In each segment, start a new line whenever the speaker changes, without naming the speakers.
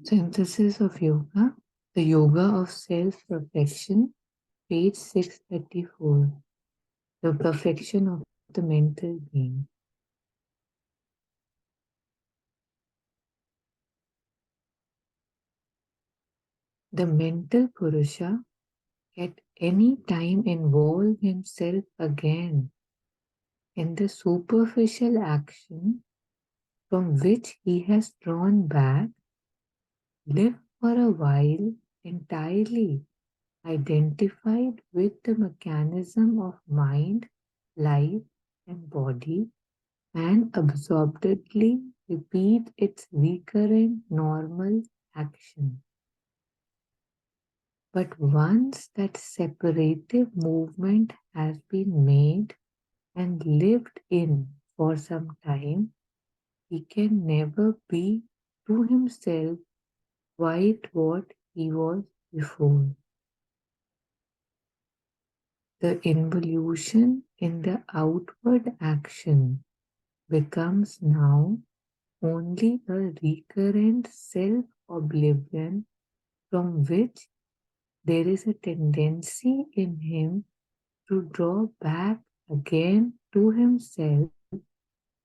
Synthesis of Yoga, The Yoga of Self-Perfection, page 634, The Perfection of the Mental Being. The mental Purusha at any time involve himself again in the superficial action from which he has drawn back, live for a while entirely identified with the mechanism of mind, life, and body, and absorbedly repeat its recurrent normal action. But once that separative movement has been made and lived in for some time, he can never be to himself quite what he was before. The involution in the outward action becomes now only a recurrent self-oblivion from which there is a tendency in him to draw back again to himself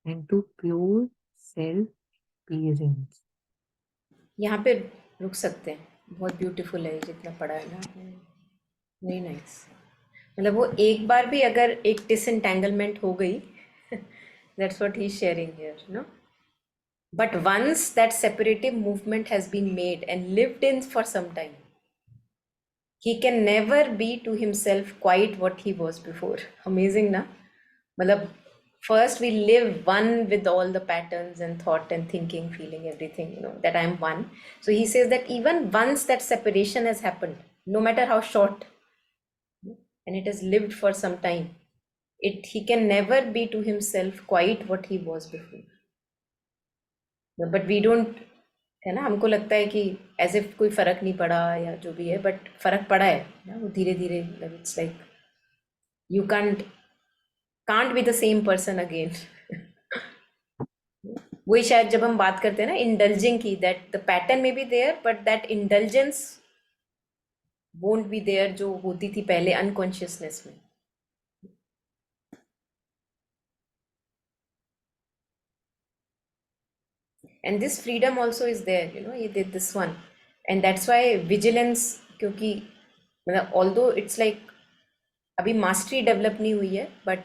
and to pure self-experience.
यहाँ पे रुक सकते हैं, बहुत beautiful है जितना पढ़ा है ना, वेरी नाइस। मतलब वो एक बार भी अगर एक डिसएंटेंगलमेंट हो गई, that's what he is sharing here, no. But once that separative movement has been made and lived in for some time, he can never be to himself quite what he was before. Amazing na? Matlab, first we live one with all the patterns and thought and thinking, feeling, everything, that I am one. So he says that even once that separation has happened, no matter how short, and it has lived for some time, he can never be to himself quite what he was before. But we don't, है ना, हमको लगता है कि as if कोई फर्क नहीं पड़ा या जो भी है, बट फर्क पड़ा है ना, वो धीरे धीरे, it's like you can't be the same person again. वही शायद जब हम बात करते हैं ना इंडल्जिंग की, दैट द पैटर्न में be there but that indulgence won't be there जो होती थी पहले अनकॉन्शियसनेस में। And this freedom also is there, he did this one, and that's why vigilance, क्योंकि मतलब although it's like अभी मास्टरी डेवलप नहीं हुई है, बट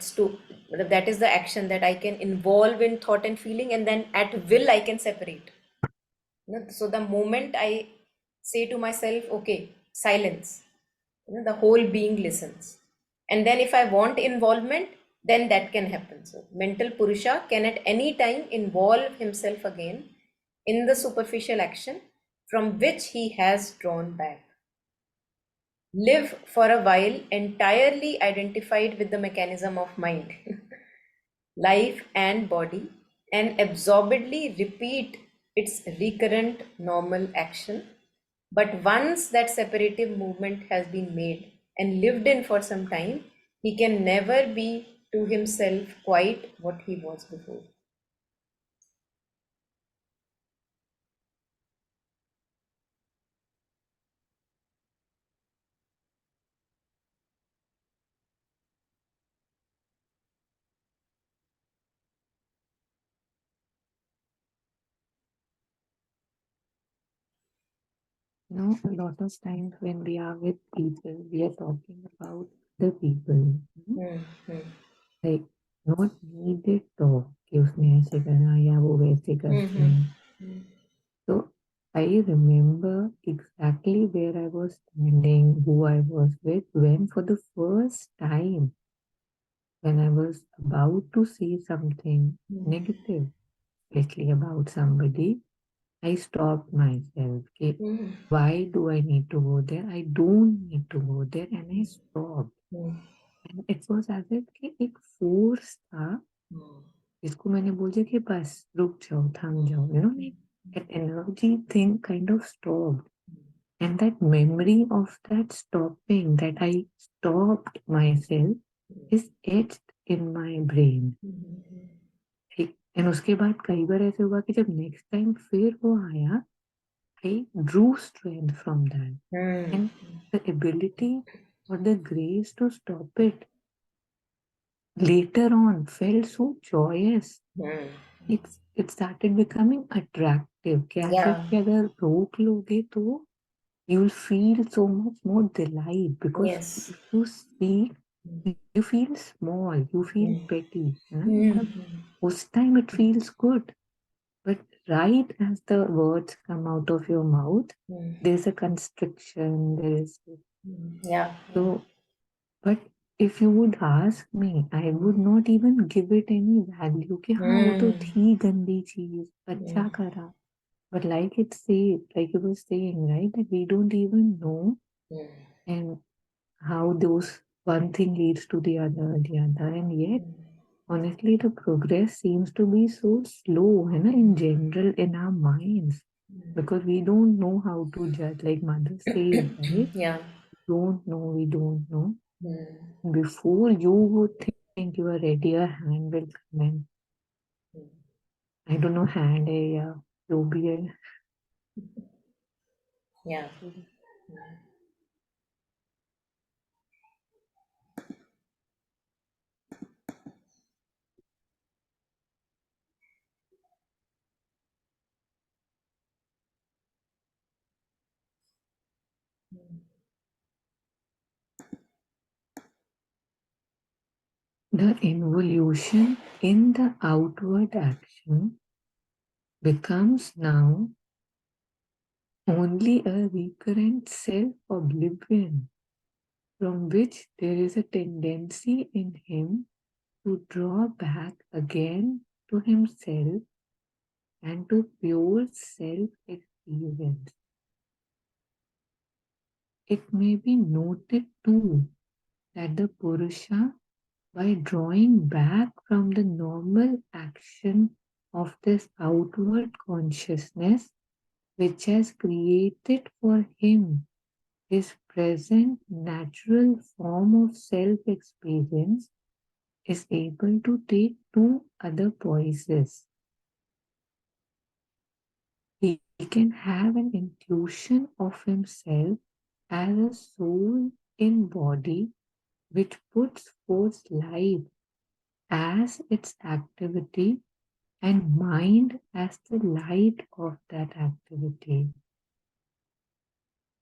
मतलब that is the action that I can involve in thought and feeling and then at will I can separate. So the moment I say to myself, okay, silence, the whole being listens, and then if I want involvement, then that can happen. So mental Purusha can at any time involve himself again in the superficial action from which he has drawn back, live for a while entirely identified with the mechanism of mind, life and body, and absorbedly repeat its recurrent normal action. But once that separative movement has been made and lived in for some time, he can never be to himself quite what he was before.
A lot of times when we are with people, we are talking about the people. Like, not needed talk कि उसने ऐसे करा या वो वैसे करते हैं. So I remember exactly where I was standing, who I was with, when for the first time, when I was about to say something negative, especially about somebody, I stopped myself. Okay, why do I need to go there? I don't need to go there, and I stopped. And it was as if कि एक force था जिसको मैंने बोल दिया कि बस रुक जाओ, थम जाओ, like that energy thing kind of stopped. And that memory of that stopping, that I stopped myself, is etched in my brain. ठीक. And उसके बाद कई बार ऐसे हुआ कि जब नेक्स्ट टाइम फिर वो आया, I drew strength from that. And the ability or the grace to stop it later on felt so joyous. It started becoming attractive. कि ऐसे
Yeah.
कि अगर रोक लोगे तो you'll feel so much more delight because
Yes.
if you speak, you feel small, you feel petty. है ना? मतलब उस time it feels good. But right as the words come out of your mouth, there's a constriction, there is.
Yeah.
So, but if you would ask me, I would not even give it any value कि हाँ वो तो थी गंदी चीज, अच्छा करा. But like it said, like you were saying, right, that we don't even know and how those one thing leads to the other, and yet honestly the progress seems to be so slow, you know, in general in our minds because we don't know how to judge, like mother says, right?
Yeah.
We don't know. Before you would think you are ready, a hand will come in. I don't know, hand है या जो भी है.
Yeah.
The involution in the outward action becomes now only a recurrent self-oblivion from which there is a tendency in him to draw back again to himself and to pure self-experience. It may be noted too that the Purusha, by drawing back from the normal action of this outward consciousness, which has created for him his present natural form of self-experience, is able to take two other poises. He can have an intuition of himself as a soul in body which puts forth life as its activity and mind as the light of that activity.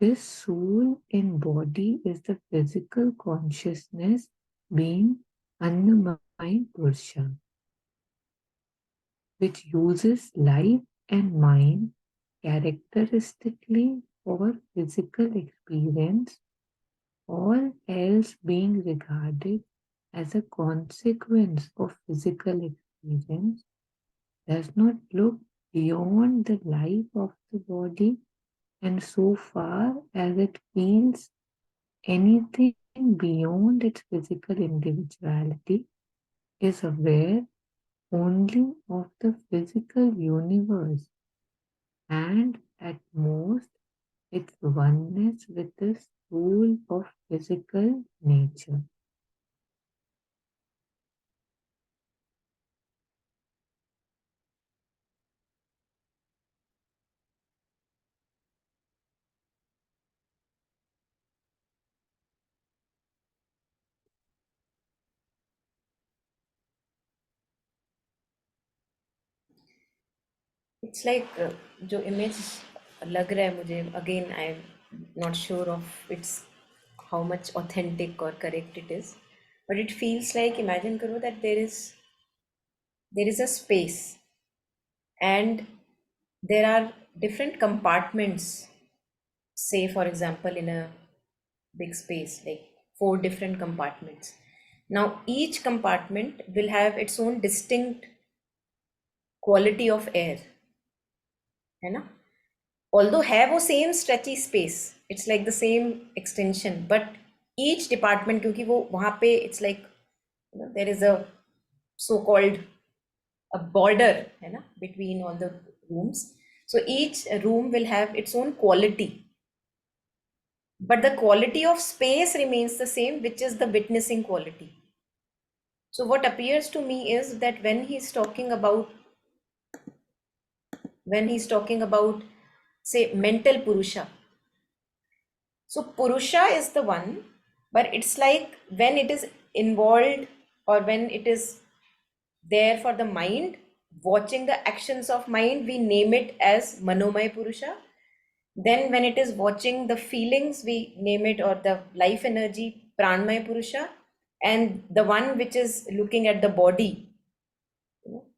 This soul in body is the physical consciousness being Annamaya Purusha, which uses life and mind characteristically for physical experience, all else being regarded as a consequence of physical experience, does not look beyond the life of the body, and so far as it feels anything beyond its physical individuality, is aware only of the physical universe and at most its oneness with the soul of physical nature.
It's like जो image लग रहा है मुझे, again I'm not sure of its how much authentic or correct it is, but it feels like, imagine करो that there is a space and there are different compartments, say for example in a big space, like 4 different compartments. Now each compartment will have its own distinct quality of air, है ना? Although have वो same stretchy space, it's like the same extension, but each department, क्योंकि वो वहाँ पे it's like, there is a so called a border, है ना, between all the rooms. So each room will have its own quality, but the quality of space remains the same, which is the witnessing quality. So what appears to me is that when he's talking about say mental Purusha. So Purusha is the one, but it's like when it is involved or when it is there for the mind, watching the actions of mind, we name it as Manomaya Purusha. Then when it is watching the feelings, we name it, or the life energy, Pranmaya Purusha. And the one which is looking at the body,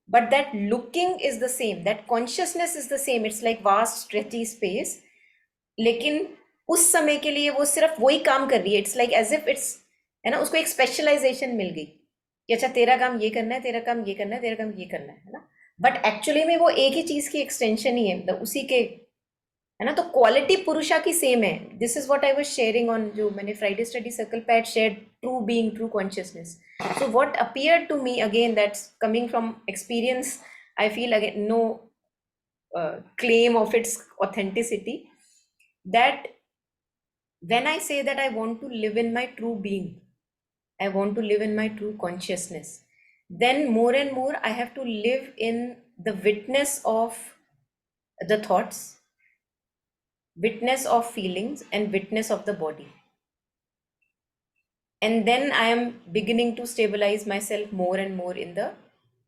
but that looking is the same, that consciousness is the same. It's like vast stretchy space, लेकिन उस समय के लिए वो सिर्फ वही काम कर रही है. It's like as if it's, है ना, उसको एक स्पेशलाइजेशन मिल गई कि अच्छा तेरा काम ये करना है, तेरा काम ये करना है, तेरा काम ये करना है ना. बट एक्चुअली में वो एक ही चीज की एक्सटेंशन ही है, मतलब उसी के, है ना. तो क्वालिटी पुरुषा की सेम है. This is what I was sharing on, जो मैंने फ्राइडे स्टडी सर्कल पे share, true being, true consciousness. So what appear to me, again that's coming from experience, I feel again no claim of its authenticity, that when I say that I want to live in my true being, I want to live in my true consciousness, then more and more I have to live in the witness of the thoughts, witness of feelings, and witness of the body. And then I am beginning to stabilize myself more and more in the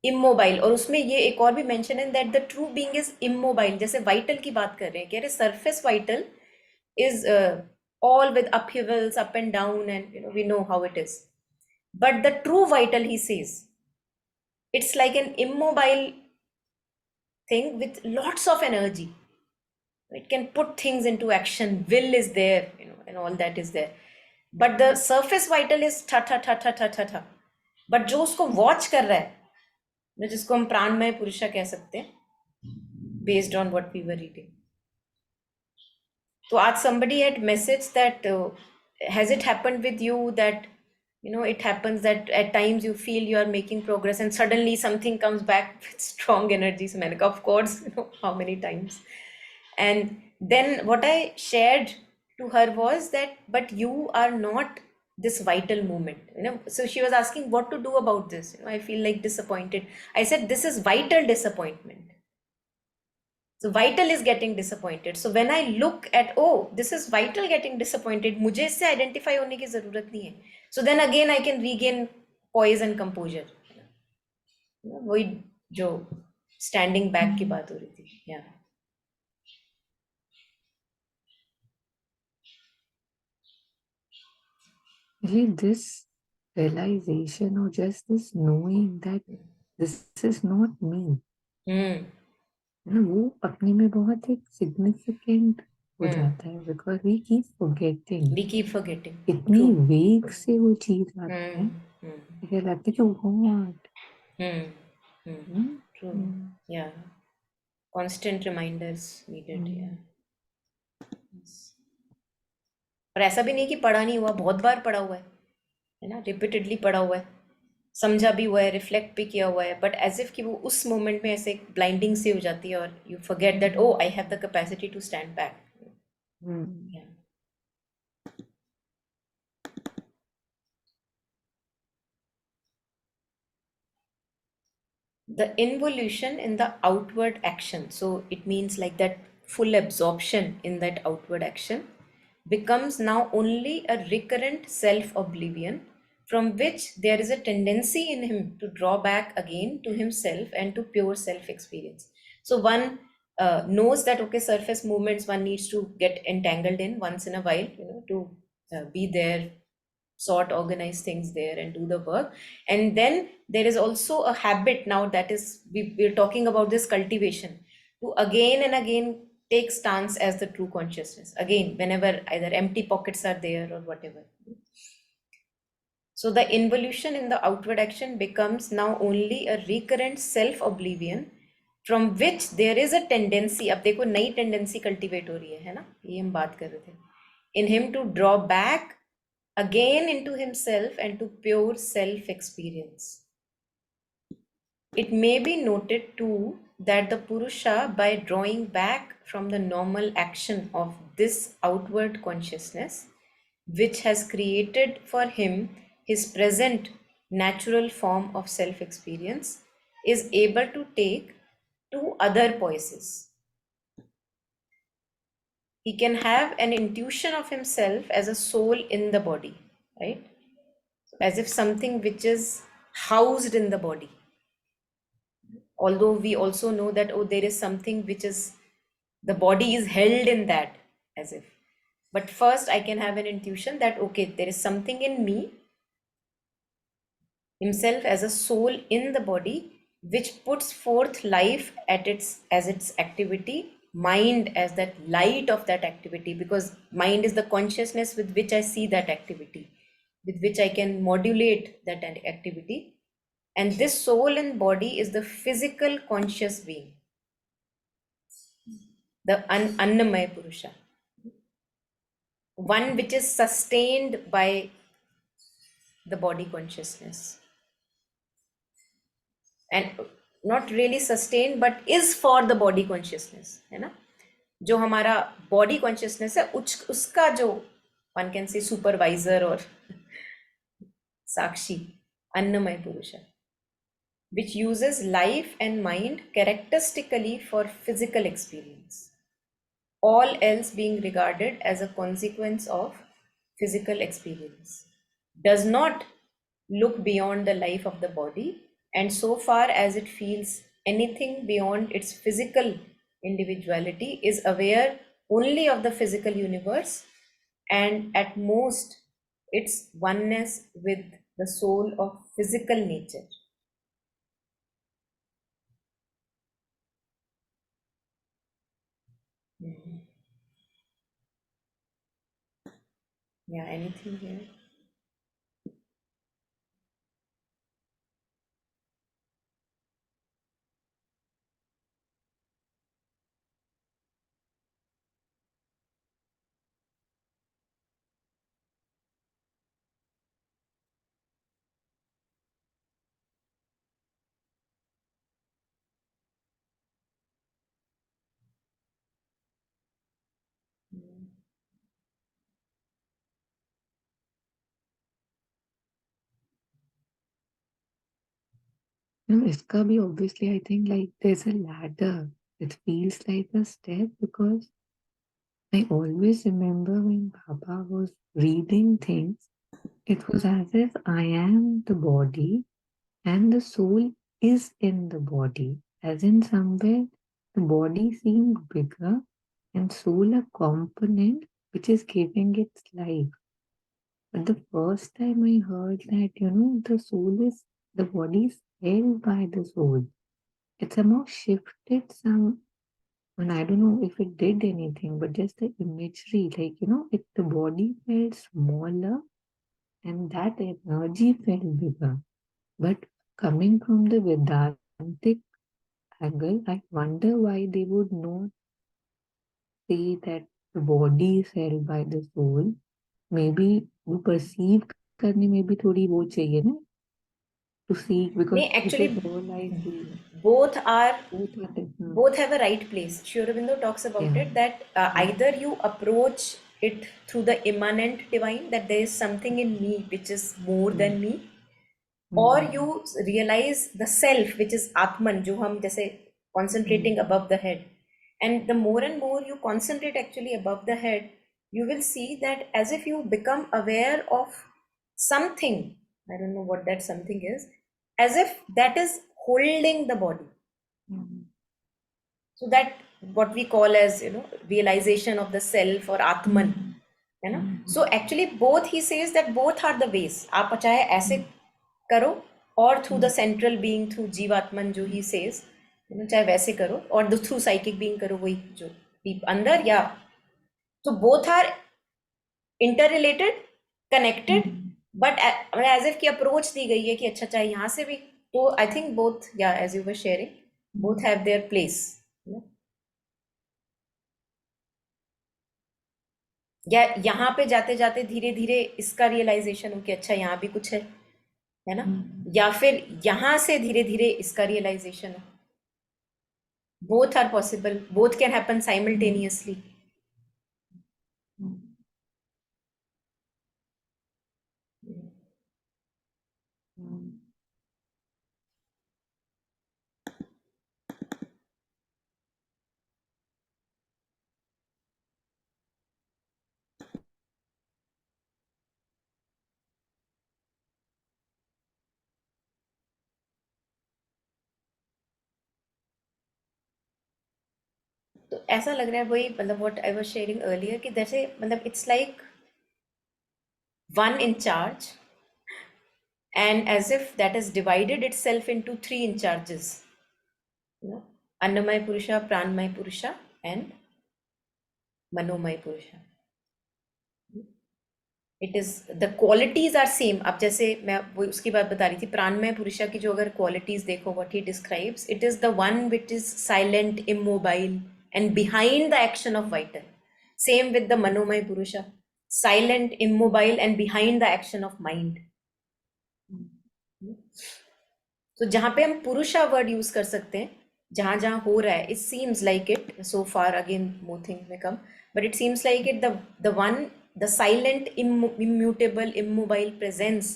immobile. और उसमें ये एक और भी mention है that the true being is immobile. जैसे vital की बात कर रहे हैं, कह रहे surface vital is all with upheavals, up and down, and you know, we know how it is. But the true vital, he says, it's like an immobile thing with lots of energy. It can put things into action. Will is there, you know, and all that is there. But the surface vital is tha tha tha tha tha tha tha. But जो उसको watch कर रहा है, जिसको हम प्राणमय पुरुषा कह सकते हैं, based on what we were reading. So आज somebody had messaged that has it happened with you that, you know, it happens that at times you feel you are making progress and suddenly something comes back with strong energy. So मैंने कहा, of course, you know, how many times. And then what I shared to her was that, but you are not this vital movement, you know. So she was asking what to do about this. You know, I feel like disappointed. I said, this is vital disappointment. So vital is getting disappointed. So when I look at, oh, this is vital getting disappointed, मुझे इससे identify होने की जरूरत नहीं है. So then again I can regain poise and composure. वही जो standing back की बात हो रही थी. Yeah.
Really, this realization or just this knowing that this is not me, ना वो अपने में बहुत एक significant हो जाता है, because we keep forgetting.
We keep forgetting.
इतनी
True.
वेग से वो चीज आती है, मुझे लगता है कि what?
True. Yeah. Constant reminders needed. Yeah. और ऐसा भी नहीं कि पढ़ा नहीं हुआ, बहुत बार पढ़ा हुआ है ना, रिपीटेडली पढ़ा हुआ है, समझा भी हुआ है, रिफ्लेक्ट भी किया हुआ है, बट एज इफ कि वो उस मोमेंट में ऐसे ब्लाइंडिंग सी हो जाती है और you forget that, oh I have the capacity to stand back. The involution in the outward action, so it means like that full absorption in that outward action, becomes now only a recurrent self-oblivion from which there is a tendency in him to draw back again to himself and to pure self-experience. So one knows that, okay, surface movements one needs to get entangled in once in a while, you know, to be there, sort, organize things there and do the work. And then there is also a habit now, that is, we're talking about this cultivation, to again and again take stance as the true consciousness, again, whenever either empty pockets are there or whatever. So the involution in the outward action becomes now only a recurrent self-oblivion from which there is a tendency, अब देखो नई tendency cultivate हो रही है ना, ये हम बात कर रहे थे, in him to draw back again into himself and to pure self-experience. It may be noted too that the Purusha, by drawing back from the normal action of this outward consciousness, which has created for him his present natural form of self-experience, is able to take two other poises. he can have an intuition of himself as a soul in the body, right? As if something which is housed in the body. Although we also know that, oh, there is something which is, the body is held in that, as if. But first, I can have an intuition that, okay, there is something in me, himself as a soul in the body, which puts forth life at its as its activity, mind as that light of that activity, because mind is the consciousness with which I see that activity, with which I can modulate that activity. And this soul and body is the physical conscious being, the Annamaya Purusha, one which is sustained by the body consciousness, and not really sustained but is for the body consciousness, है ना? जो हमारा body consciousness है, उसका जो one can say supervisor or sakshi, Annamaya Purusha, which uses life and mind characteristically for physical experience, all else being regarded as a consequence of physical experience, does not look beyond the life of the body, and so far as it feels anything beyond its physical individuality, is aware only of the physical universe and at most its oneness with the soul of physical nature. Yeah, anything here?
No, इसका भी obviously I think like there's a ladder. It feels like a step because I always remember when Baba was reading things, it was as if I am the body and the soul is in the body, as in somewhere the body seemed bigger and soul a component which is giving its life. But the first time I heard that, the soul is, the body is held by the soul, it somehow shifted some, and I don't know if it did anything, but just the imagery, like, the body felt smaller and that energy felt bigger. But coming from the Vedantic angle, I wonder why they would not say that the body is held by the soul. Maybe वो perceive करने में भी थोड़ी वो चाहिए ना, to see, because
नहीं,
if it
actually
all I see,
both are,
both are different.
both have a right place. Sri Aurobindo talks about
Yeah.
it that either you approach it through the immanent divine, that there is something in me which is more than me, or you realize the self which is Atman, जो हम जैसे concentrating above the head. And the more and more you concentrate actually above the head, you will see that as if you become aware of something. I don't know what that something is, as if that is holding the body. So that what we call as, realization of the self or Atman, है ना? So actually both, he says that both are the ways. आप चाहे ऐसे करो और through the central being, through जीवात्मन जो he says, चाहे वैसे करो, और through psychic being करो, वही जो deep अंदर, या so both are interrelated, connected, but as if की approach दी गई है कि अच्छा चाहे यहाँ से भी, तो I think both, yeah, as you were sharing, both have their place. या यहाँ पे जाते जाते धीरे धीरे इसका रियलाइजेशन हो कि अच्छा यहाँ भी कुछ है ना? या फिर यहाँ से धीरे धीरे इसका रियलाइजेशन हो. Both are possible, both can happen simultaneously. ऐसा लग रहा है वही मतलब what I was sharing earlier कि जैसे मतलब it's like one in charge and as if that has divided itself into three in charges. You know, Annamaya Purusha, Pranmaya Purusha and Manomaya Purusha. It is the qualities are same. अब जैसे मैं वो उसकी बात बता रही थी, प्राणमय पुरुषा की जो अगर क्वालिटीज देखो what he describes, it is the one which is silent, immobile and behind the action of vital. Same with the manomaya purusha, silent, immobile and behind the action of mind. तो जहां पे हम पुरुषा वर्ड यूज कर सकते हैं, जहां जहां हो रहा है, it seems like it so far, again more thing में कम, but it seems like it the one, the silent, immutable, immobile presence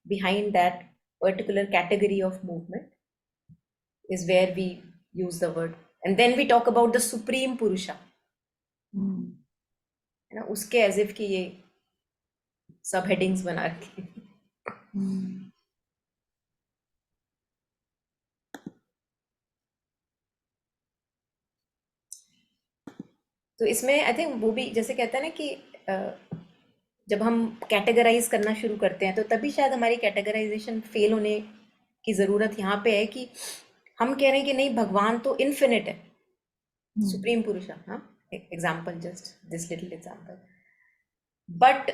behind that particular category of movement is where we use the word. And then we talk about the supreme purusha, है ना, उसके as if कि ये सब headings बना रखी. तो इसमें आई थिंक वो भी जैसे कहते हैं ना कि जब हम कैटेगराइज करना शुरू करते हैं तो तभी शायद हमारी कैटेगराइजेशन फेल होने की ज़रूरत यहाँ पे है कि हम कह रहे हैं कि नहीं, भगवान तो इन्फिनिट है, सुप्रीम पुरुषा. हाँ, example, just this little example. But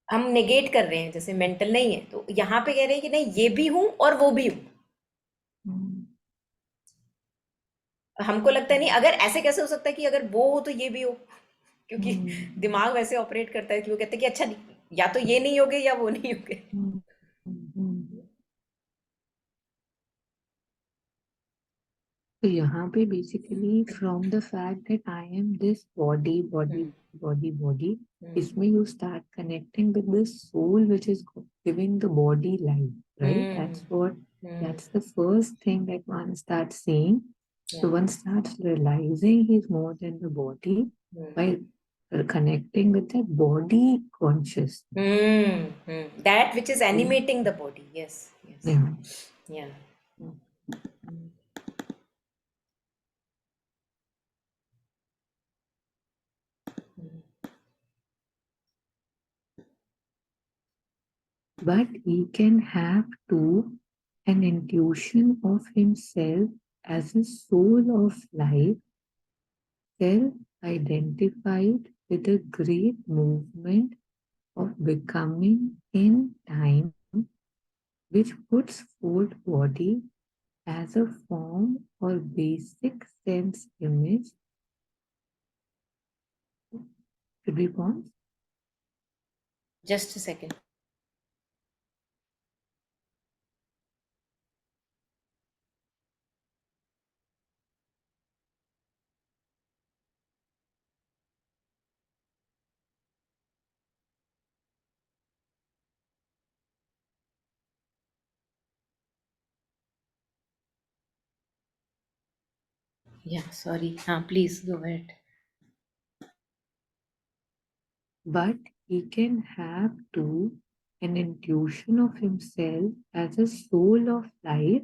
हम नेगेट कर रहे हैं, जैसे मेंटल नहीं है, तो यहाँ पे कह रहे हैं कि नहीं, ये भी हूँ और वो भी हूँ. हमको लगता है नहीं, अगर ऐसे कैसे हो सकता है कि अगर वो हो तो ये भी हो, क्योंकि दिमाग वैसे ऑपरेट करता है कि वो कहते हैं कि अच्छा, या तो ये नहीं होगे या वो नहीं होगे.
तो यहाँ पे basically from the fact that I am this body body body body, इसमें you start connecting with the soul which is giving the body life, right? That's the first thing that one starts seeing. So one starts realizing he's more than the body by connecting with that body consciousness.
That which is animating the body. Yes. Yeah.
But he can have too an intuition of himself as a soul of life, self-identified with a great movement of becoming in time, which puts forth body as a form or basic sense image. Should we pause?
Just a second. Yeah, sorry. Please go ahead.
But he can have too an intuition of himself as a soul of life,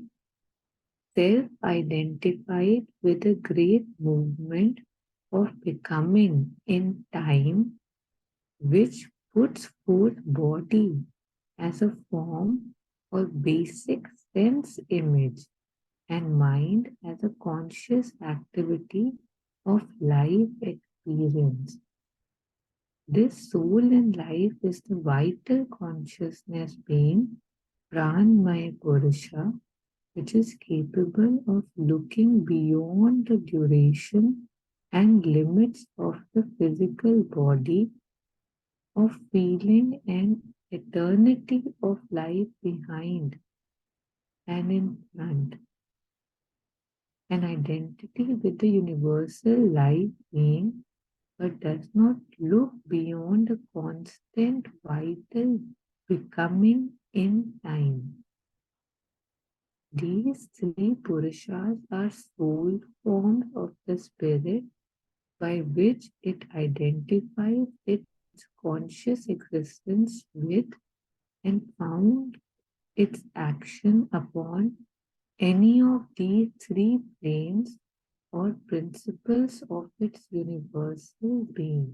self-identified with a great movement of becoming in time, which puts forth body as a form or basic sense image, and mind as a conscious activity of life experience. This soul in life is the vital consciousness being, Pranmaya Purusha, which is capable of looking beyond the duration and limits of the physical body, of feeling an eternity of life behind and in front, an identity with the universal life being, but does not look beyond a constant vital becoming in time. These three Purushas are soul forms of the spirit by which it identifies its conscious existence with and found its action upon any of these three planes or principles of its universal being.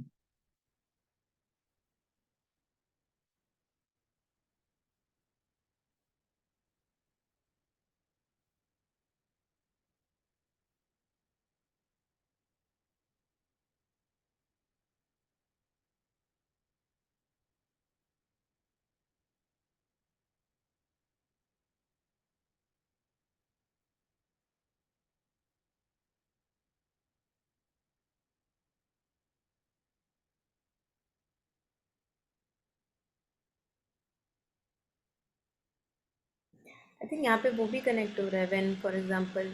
I think यहाँ पे वो भी connect हो रहा है when for example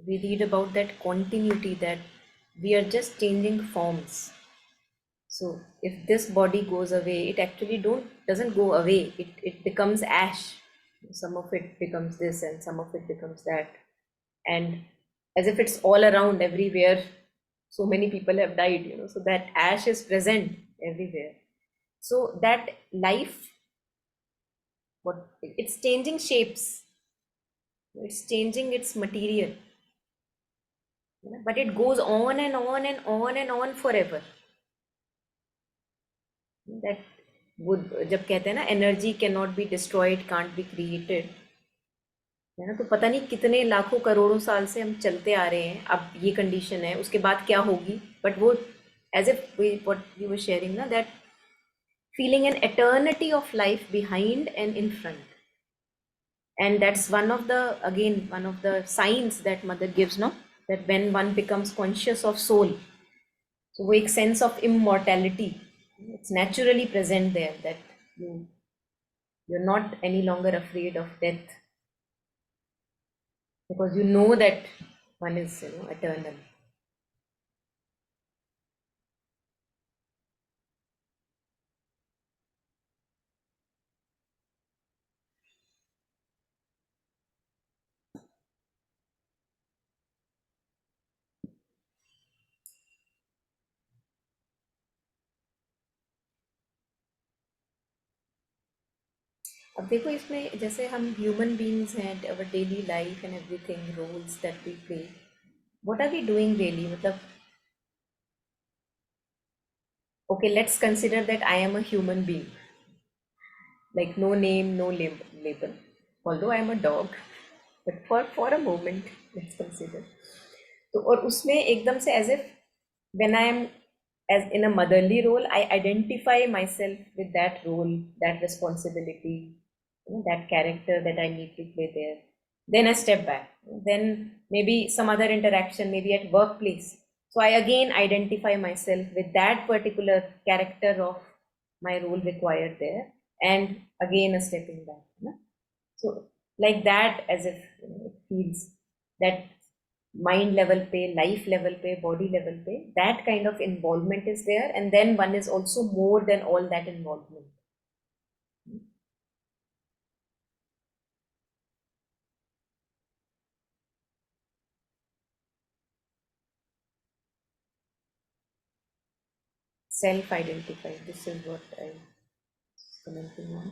we read about that continuity that we are just changing forms. So if this body goes away, it actually doesn't go away. It becomes ash. Some of it becomes this and some of it becomes that. And as if it's all around everywhere. So many people have died, so that ash is present everywhere. So that life, what it's changing shapes, it's changing its material, but it goes on and on and on and on forever. That would जब कहते हैं ना energy can not be destroyed can't be created, है ना, तो पता नहीं कितने लाखों करोड़ों साल से हम चलते आ रहे हैं, अब ये कंडीशन है, उसके बाद क्या होगी, बट वो as if what you were sharing ना, that feeling an eternity of life behind and in front. And that's one of the signs that mother gives, no, that when one becomes conscious of soul, so वो एक sense of immortality, it's naturally present there, that you're not any longer afraid of death because you know that one is eternal. अब देखो इसमें जैसे हम human beings हैं, our daily life and everything, roles that we play, what are we doing really, मतलब okay, let's consider that I am a human being, like no name, no label, although I am a dog, but for a moment let's consider. तो और उसमें एकदम से as if when I am as in a motherly role, I identify myself with that role, that responsibility, that character that I need to play there. Then I step back. Then maybe some other interaction, maybe at workplace. So I again identify myself with that particular character of my role required there, and again a stepping back. So like that, as if it feels that mind level pay, life level pay, body level pay, that kind of involvement is there, and then one is also more than all that involvement. Self-identify, this is what I'm commenting on.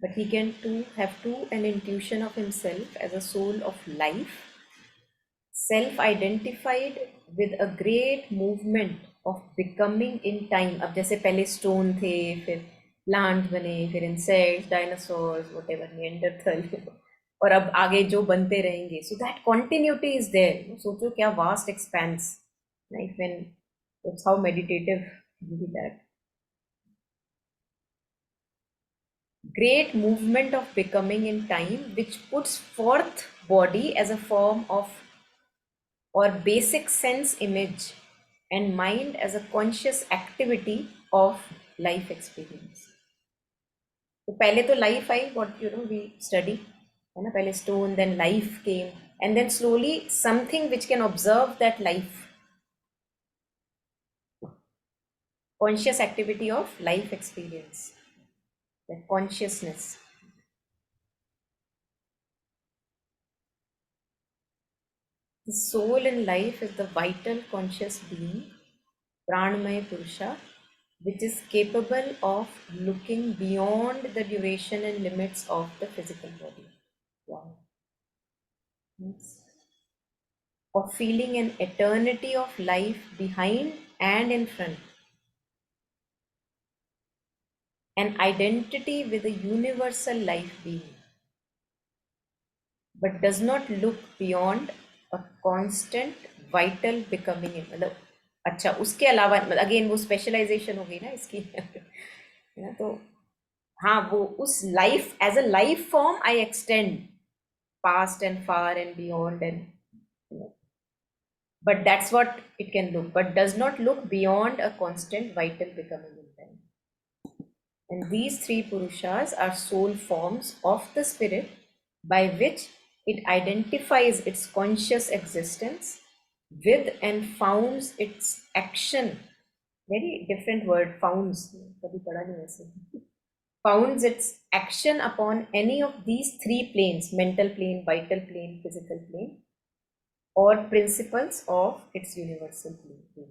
But he can too have too an intuition of himself as a soul of life, self-identified with a great movement of becoming in time. अब जैसे पहले stone थे, फिर plant बने, फिर insects, dinosaurs, whatever, Neanderthal, और अब आगे जो बनते रहेंगे. So that continuity is there. सोचो क्या vast expanse. Like when that's how meditative will be that. Great movement of becoming in time, which puts forth body as a form of or basic sense image and mind as a conscious activity of life experience. तो पहले तो life I, what we study, है ना, पहले stone, then life came, and then slowly something which can observe that life, conscious activity of life experience, that consciousness. The soul in life is the vital conscious being, Pranamaya Purusha, which is capable of looking beyond the duration and limits of the physical body. Wow. Yes. of feeling an eternity of life behind and in front, an identity with a universal life being, but does not look beyond a constant vital becoming in, मतलब अच्छा उसके अलावा again वो specialisation हो गई ना इसकी है ना, तो हाँ वो उस life as a life form I extend past and far and beyond, and you know, but that's what it can look, but does not look beyond a constant vital becoming in time. And these three Purushas are soul forms of the spirit by which it identifies its conscious existence with and founds its action. Very different word, founds. कभी पढ़ा नहीं वैसे. Founds its action upon any of these three planes, mental plane, vital plane, physical plane, or principles of its universal plane.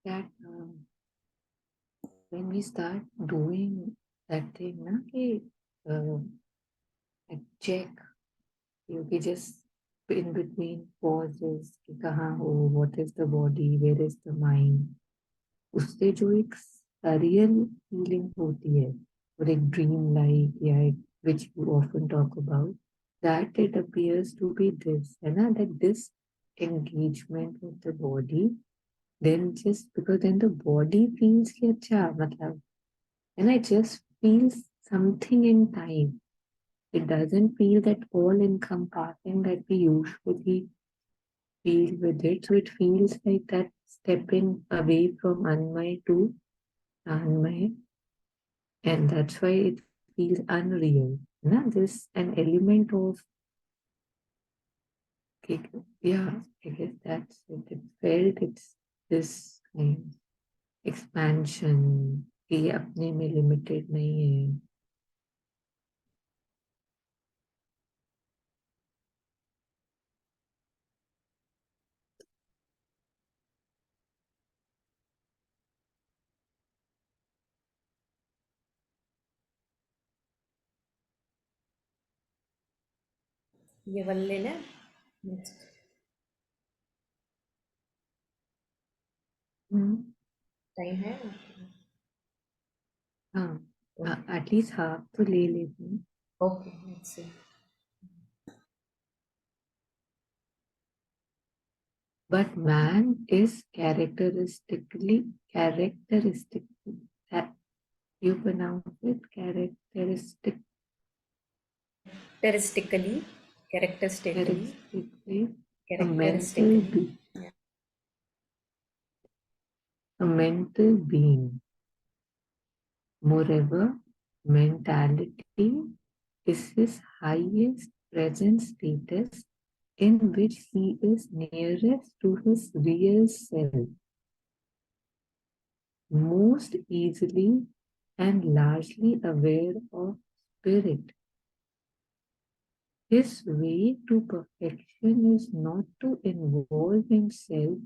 That when we start doing that thing, na, कि, check, you can just in between pauses, कि कहाँ हो, what is the body, where is the mind, उससे जो एक real feeling होती है और एक ड्रीम लाइक या एक which you often talk about, that it appears to be this, है ना, that this engagement with the body, then just because then the body feels कि अच्छा मतलब, and it just feels something in time. It doesn't feel that all encompassing that we usually feel with it. So it feels like that stepping away from Anmay to Anmay, and that's why it feels unreal. Na? There's an element of, yeah, I guess that's it. It felt it's this kind of expansion, कि अपने में limited नहीं है.
ये वाले ना next time है.
हाँ, एटलीस्ट हाफ तो ले लेती हूँ.
Okay let's see.
But man is characteristic. You pronounce it characteristic.
Characteristically,
A mental being. Moreover, mentality is his highest present status in which he is nearest to his real self, most easily and largely aware of spirit. His way to perfection is not to involve himself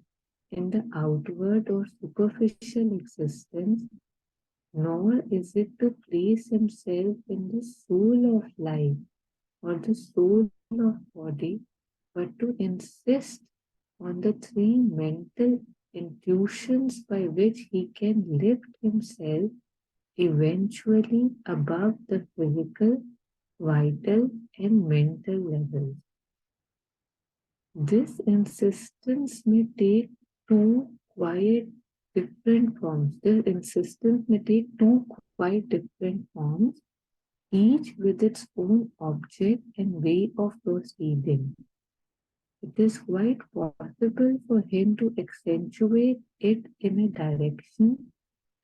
in the outward or superficial existence, nor is it to place himself in the soul of life or the soul of body, but to insist on the three mental intuitions by which he can lift himself eventually above the physical, vital, and mental levels. This insistence may take two quite different forms. This insistence may take two quite different forms, each with its own object and way of proceeding. It is quite possible for him to accentuate it in a direction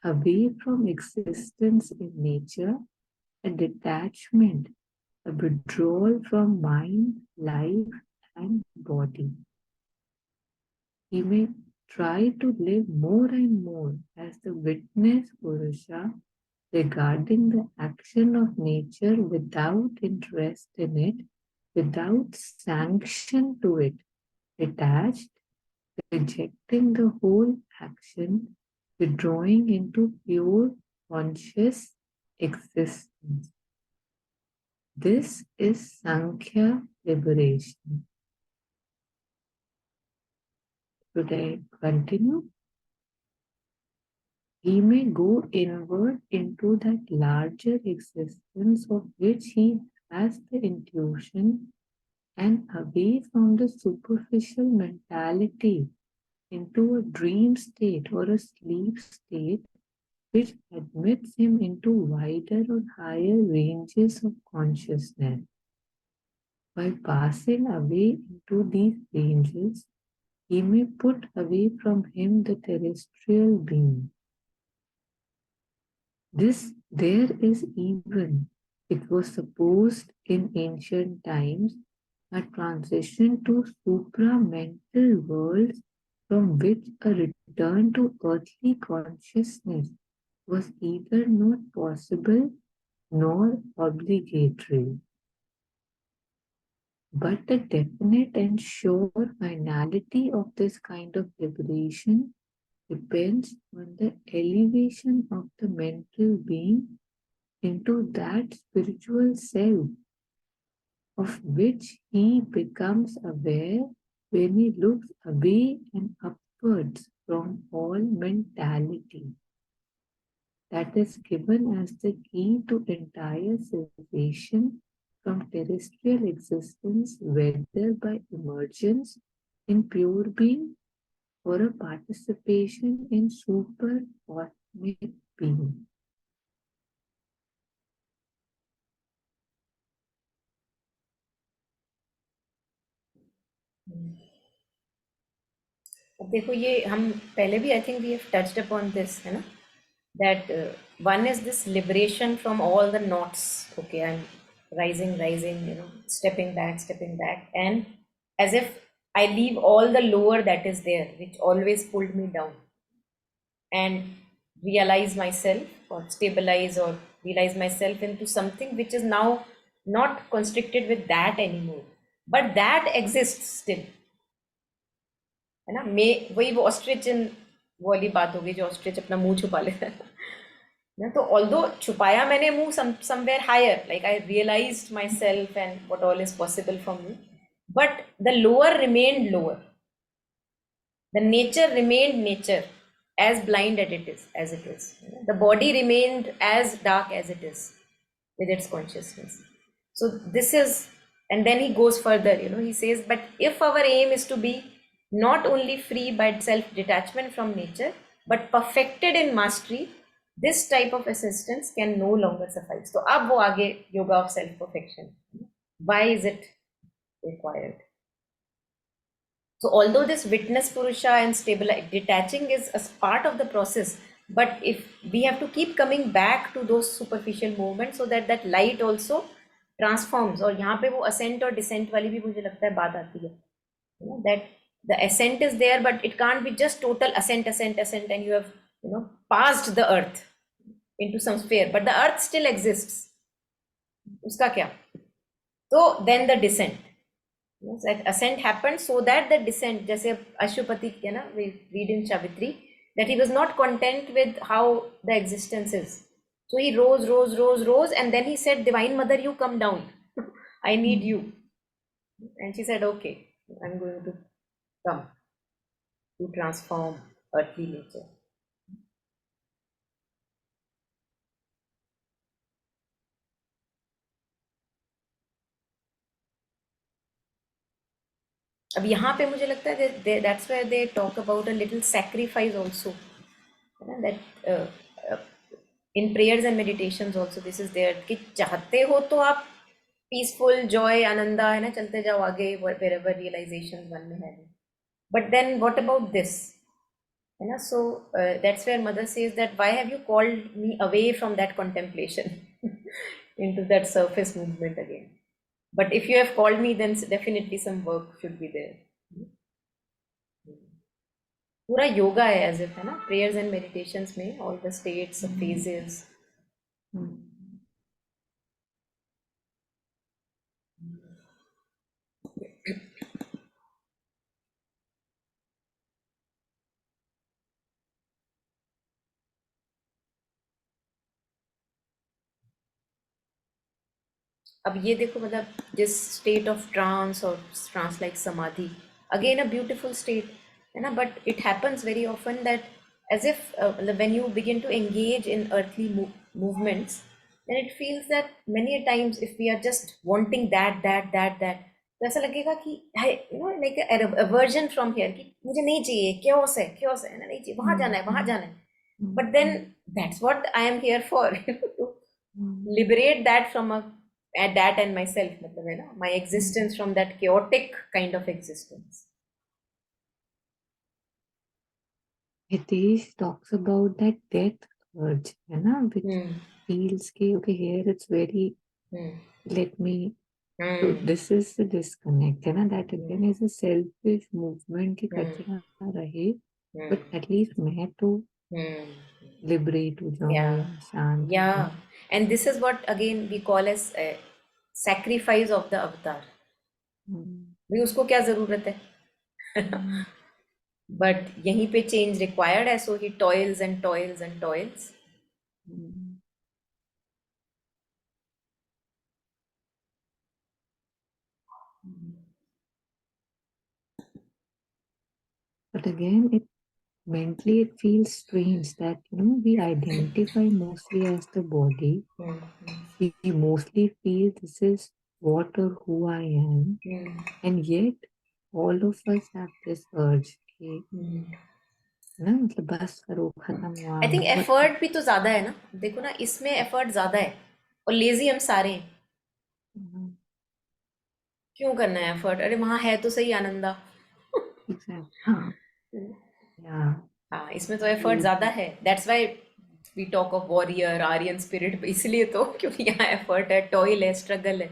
away from existence in nature, a detachment, a withdrawal from mind, life, and body. He may try to live more and more as the witness Purusha regarding the action of nature without interest in it, without sanction to it, detached, rejecting the whole action, withdrawing into pure conscious existence. This is Sankhya liberation. Should I continue? He may go inward into that larger existence of which he has the intuition, and away from the superficial mentality into a dream state or a sleep state which admits him into wider or higher ranges of consciousness. By passing away into these ranges, he may put away from him the terrestrial being. There is even, it was supposed in ancient times, a transition to supra-mental worlds from which a return to earthly consciousness was either not possible nor obligatory. But the definite and sure finality of this kind of liberation depends on the elevation of the mental being into that spiritual self of which he becomes aware when he looks away and upwards from all mentality. That is given as the key to entire cessation from terrestrial existence, whether by emergence in pure being or a participation in super cosmic being.
अब देखो ये हम पहले भी I think we have touched upon this है ना that one is this liberation from all the knots. Okay, I'm rising, stepping back, and as if I leave all the lower that is there, which always pulled me down, and realize myself or stabilize or realize myself into something which is now not constricted with that anymore, but that exists still. है ना मे वही वो ostrich इन वो वाली बात होगी जो ostrich अपना मुंह छुपा लेता है ना तो ऑल्दो छुपाया मैंने मुंह somewhere higher like I realised myself and what all is possible from me but the lower remained lower the nature remained nature as blind as it is. The body remained as dark as it is with its consciousness. So this is, and then he goes further, he says, but if our aim is to be not only free by self-detachment from nature, but perfected in mastery, this type of assistance can no longer suffice. So ab wo aage yoga of self-perfection. Why is it required? So although this witness purusha and detaching is a part of the process, but if we have to keep coming back to those superficial movements so that that light also transforms. और यहाँ पे वो ascent और descent वाली भी मुझे लगता है बात आती है, that the ascent is there, but it can't be just total ascent, and you have passed the earth into some sphere, but the earth still exists. उसका क्या? So then the descent. That ascent happened so that the descent, जैसे अशुपति है ना, we read in Savitri that he was not content with how the existence is, so he rose, and then he said, Divine Mother, you come down. I need you. And she said, okay, I'm going to come to transform earthly nature. अब यहाँ पे मुझे लगता है that's where they talk about a little sacrifice also, that in prayers and meditations also this is there कि चाहते हो तो आप peaceful joy आनंदा है ना चलते जाओ आगे wherever realization one may have, but then what about this, है ना? So that's where mother says that why have you called me away from that contemplation into that surface movement again? But if you have called me, then definitely some work should be there. पूरा योगा है as if, है ना, prayers and meditations में all the states, phases. अब ये देखो मतलब जिस स्टेट ऑफ ट्रांस और trance like samadhi, again a beautiful state है ना, but it happens very often that as if मतलब when you begin to engage in earthly movements, then it feels that many a times if we are just wanting that, तो ऐसा लगेगा कि you know like aversion from here, कि मुझे नहीं चाहिए, chaos है ना, नहीं चाहिए, वहां जाना है, वहां जाना है. But then that's what I am here for, to liberate that from a at that and myself, मतलब है ना, my existence from that chaotic kind of existence.
Hitesh talks about that death urge, है ना, which
Hmm.
feels कि okay here it's very
Hmm.
let me. So
Hmm.
this is the disconnect, है ना, that
Hmm.
again is a selfish movement कि
Hmm.
कचरा रहे,
Hmm.
but at least मैं तो
Hmm.
liberate हो जाऊँ
Yeah.
या शांत हो
Yeah.
जाऊँ.
And this is what again we call as a sacrifice of the avatar.
हम्म,
भाई उसको क्या जरूरत है.
हम्म,
बट यहीं पे चेंज रिक्वायर्ड है, so he toils and toils and toils.
Hmm. But again, it mentally it feels strange that we identify mostly as the body. We mostly feel this is what or who I am, and yet all of us have this urge कि ना मतलब बस करो खत्म हुआ
I think
but
effort भी तो ज्यादा है ना, देखो ना, इसमें एफर्ट ज्यादा है और लेजी हम सारे हैं.
हम्म,
क्यों करना है एफर्ट, अरे वहां है तो सही आनंदा.
exactly हाँ yeah
हाँ, इसमें तो एफर्ट
ये
ज्यादा है. That's why we talk of warrior Aryan spirit, इसलिए तो क्योंकि यहाँ एफर्ट है, टॉयल है, स्ट्रगल है,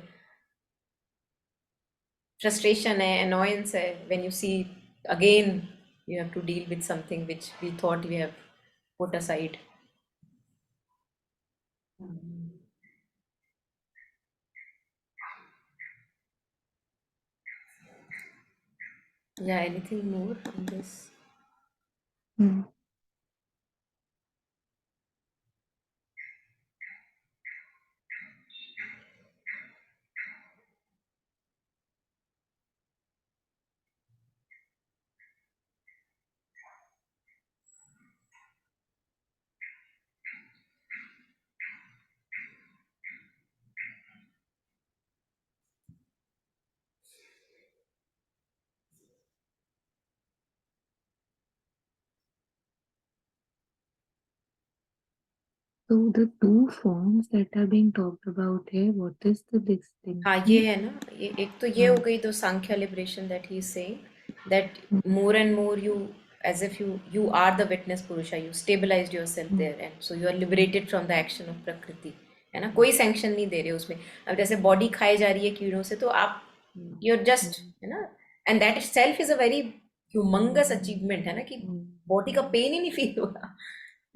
फ्रस्ट्रेशन है, अनोयंस है. When you see again you have to deal with something which we thought we have put aside. Yeah, anything more on this?
Hmm. So the two forms that are being talked about here, what is the
हाँ, ये
distinction?
है ना, ये एक तो ये हो
हाँ,
गई तो Sankhya liberation, that he is saying that
hmm,
more and more you, as if you are the witness purusha, you stabilized yourself
hmm,
there, and so you are liberated from the action of prakriti, है ना, कोई sanction नहीं दे रहे उसमें. अब जैसे body खाई जा रही है कीड़ों से, तो आप
हम्म,
you're just,
हम्म,
है ना, and that itself is a very humongous achievement, है ना, कि बॉडी का पेन ही नहीं फील हो रहा.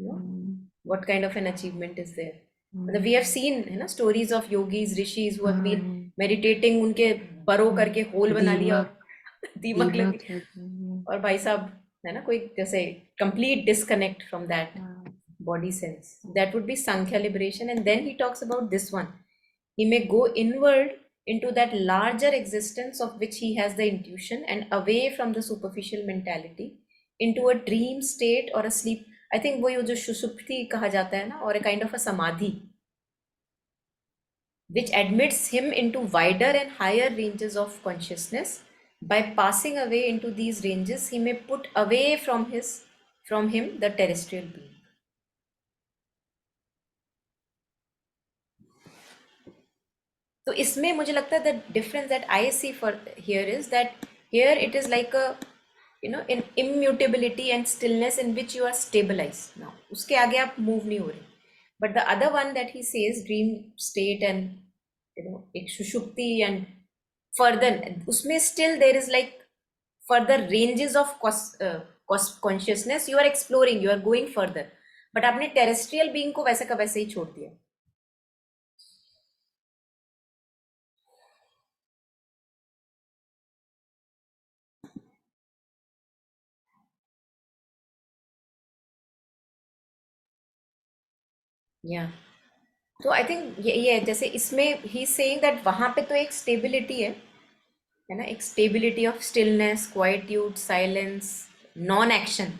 हम्म,
what kind of an achievement is there. मतलब we have
हम्म,
seen है ना stories of yogis, rishis who have been
हाँ,
meditating, उनके बरो करके होल बना लिया
दीमक
और दीमक लगे,
दीमक लगे हैं.
और भाई साहब है ना, कोई जैसे complete disconnect from that
हाँ,
body sense. That would be Sankhya liberation. And then he talks about this one. He may go inward into that larger existence of which he has the intuition, and away from the superficial mentality into a dream state or a sleep. I think वो जो सुषुप्ति कहा जाता है ना, or a kind of a samadhi, which admits him into wider and higher ranges of consciousness. By passing away into these ranges, he may put away from him the terrestrial being. तो इसमें मुझे लगता है the difference that I see for here is that here it is like a in immutability and stillness in which you are stabilize now, उसके आगे आप move नहीं हो रहे. But the other one that he says dream state and एक sushupti and further, उसमें still there is like further ranges of consciousness, you are exploring, you are going further. But आपने terrestrial being को वैसे का वैसे ही छोड़ दिया. या तो आई थिंक ये है, जैसे इसमें ही सेइंग दैट वहां पे तो एक स्टेबिलिटी है ना, एक stability of stillness, quietude, silence, non action,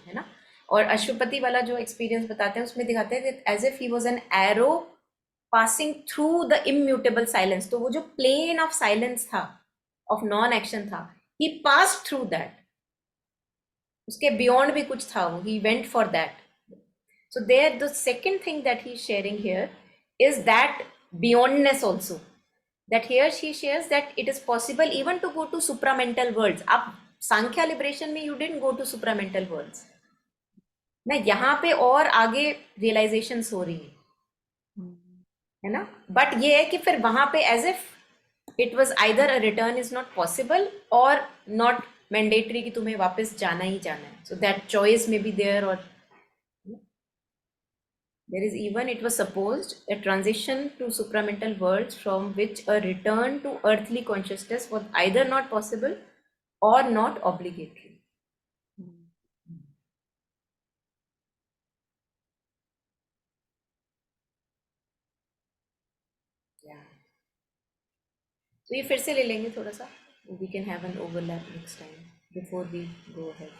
है ना। और अशुपति वाला जो एक्सपीरियंस बताते हैं उसमें दिखाते हैं as if he was an arrow passing through the immutable silence. तो वो जो प्लेन ऑफ साइलेंस था, ऑफ नॉन एक्शन था, ही पास थ्रू दैट, उसके बियॉन्ड भी कुछ था, वो he went for that. So there, the second thing that he's sharing here is that beyondness also. That here she shares that it is possible even to go to supramental worlds. अब Sankhya liberation में you didn't go to supramental worlds. ना यहाँ पे और आगे realizations हो रही है ना. बट ये है कि फिर वहां पे as if it was either a return is not possible और नॉट मैंडेटरी कि तुम्हें वापस जाना ही जाना है. सो दैट चॉइस में बी देयर. और there is even, it was supposed, a transition to supramental worlds from which a return to earthly consciousness was either not possible or not obligatory. Yeah. तो ये फिर से ले लेंगे थोड़ा सा. We can have an overlap next time before we go ahead.